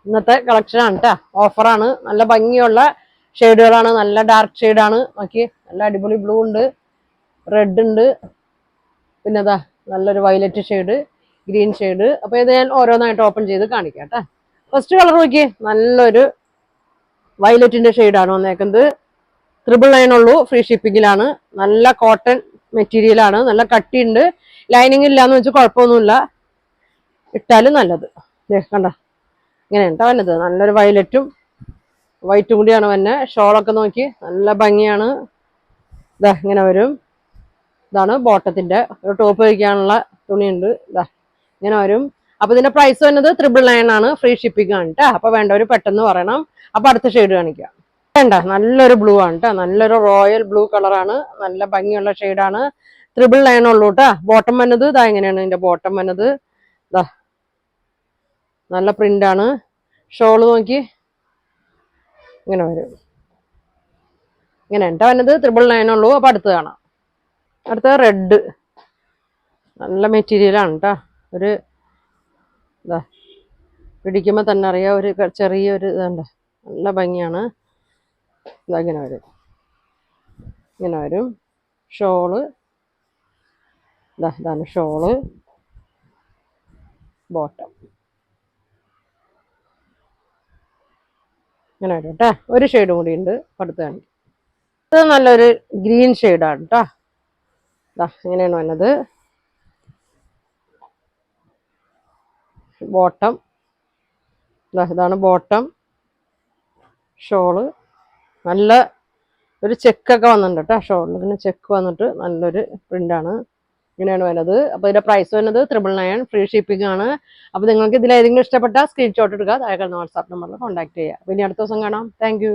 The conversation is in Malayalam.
ഇന്നത്തെ കളക്ഷൻ ആണ് കേട്ടോ. ഓഫറാണ്. നല്ല ഭംഗിയുള്ള ഷെയ്ഡുകളാണ്. നല്ല ഡാർക്ക് ഷെയ്ഡാണ്. നോക്കി നല്ല അടിപൊളി ബ്ലൂ ഉണ്ട്, റെഡ് ഉണ്ട്, പിന്നെ നല്ലൊരു വയലറ്റ് ഷെയ്ഡ്, ഗ്രീൻ ഷെയ്ഡ്. അപ്പൊ ഇത് ഞാൻ ഓരോന്നായിട്ട് ഓപ്പൺ ചെയ്ത് കാണിക്കാം കേട്ടോ. ഫസ്റ്റ് കളർ നോക്കിയേ, നല്ലൊരു വയലറ്റിന്റെ ഷെയ്ഡാണ് വന്നേക്കുന്നത്. 999 ഉള്ളൂ, ഫ്രീ ഷിപ്പിങ്ങിലാണ്. നല്ല കോട്ടൺ മെറ്റീരിയൽ ആണ്, നല്ല കട്ടിയുണ്ട്. ലൈനിങ് ഇല്ലാന്ന് വെച്ചാൽ കുഴപ്പമൊന്നുമില്ല, ഇട്ടാലും നല്ലത്. കണ്ട ഇങ്ങനെയുണ്ട് വന്നത്. നല്ലൊരു വയലറ്റും വൈറ്റും കൂടിയാണ് വന്നെ. ഷോളൊക്കെ നോക്കി നല്ല ഭംഗിയാണ്. ഇങ്ങനെ വരും. ഇതാണ് ബോട്ടത്തിന്റെ ഒരു ടോപ്പ് വയ്ക്കാനുള്ള തുണിയുണ്ട്. ഇങ്ങനെ വരും. അപ്പൊ ഇതിന്റെ പ്രൈസ് വന്നത് 999 ആണ്, ഫ്രീ ഷിപ്പിംഗ് ആണ് കേട്ടോ. അപ്പൊ വേണ്ടവർ പെട്ടെന്ന് പറയണം. അപ്പൊ അടുത്ത ഷെയ്ഡ് കാണിക്കാം. വേണ്ട, നല്ലൊരു ബ്ലൂ ആണ് കേട്ടോ. നല്ലൊരു റോയൽ ബ്ലൂ കളറാണ്. നല്ല ഭംഗിയുള്ള ഷെയ്ഡാണ്. 999 ഉള്ളൂ കേട്ടോ. ബോട്ടം വന്നത് എങ്ങനെയാണ് ഇതിന്റെ ബോട്ടം വന്നത്. നല്ല പ്രിന്റ് ആണ്. ഷോള് നോക്കി ഇങ്ങനെ വരും. ഇങ്ങനെ ഉണ്ടോ വന്നത്. 999 ഉള്ളൂ. അപ്പൊ അടുത്ത് കാണാം. അടുത്ത റെഡ്, നല്ല മെറ്റീരിയൽ ആണ് കേട്ടോ. ഒരു പിടിക്കുമ്പോ തന്നെ അറിയാം, ഒരു ചെറിയൊരു ഇതുണ്ട്. നല്ല ഭംഗിയാണ്. ഇങ്ങനെ വരും. ഇങ്ങനെ വരും. ഷോള് ഇതാണ് ഷോള്, ബോട്ടം ഇങ്ങനെ വരും കേട്ടോ. ഒരു ഷെയ്ഡും കൂടി ഉണ്ട്, അടുത്ത് കാണിക്കും. ഇത് നല്ലൊരു ഗ്രീൻ ഷെയ്ഡാണ് കേട്ടോ. ഇങ്ങനെയാണ് വന്നത്. ബോട്ടം ഇതാണ് ബോട്ടം. ഷോള് നല്ല ഒരു ചെക്കൊക്കെ വന്നിട്ടുണ്ട് കേട്ടോ. ഷോളിൽ ഇങ്ങനെ ചെക്ക് വന്നിട്ട് നല്ലൊരു പ്രിന്റാണ്. ഇങ്ങനെയാണ് വരുന്നത്. അപ്പോൾ ഇതിന്റെ പ്രൈസ് വരുന്നത് 999, ഫ്രീ ഷിപ്പിംഗ് ആണ്. അപ്പോൾ നിങ്ങൾക്ക് ഇതിൽ ഏതെങ്കിലും ഇഷ്ടപ്പെട്ട സ്ക്രീൻഷോട്ട് എടുക്കുക, താഴെ വാട്സാപ്പ് നമ്പറിൽ കോൺടാക്ട് ചെയ്യുക. അപ്പോൾ ഇനി അടുത്ത ദിവസം കാണാം. താങ്ക്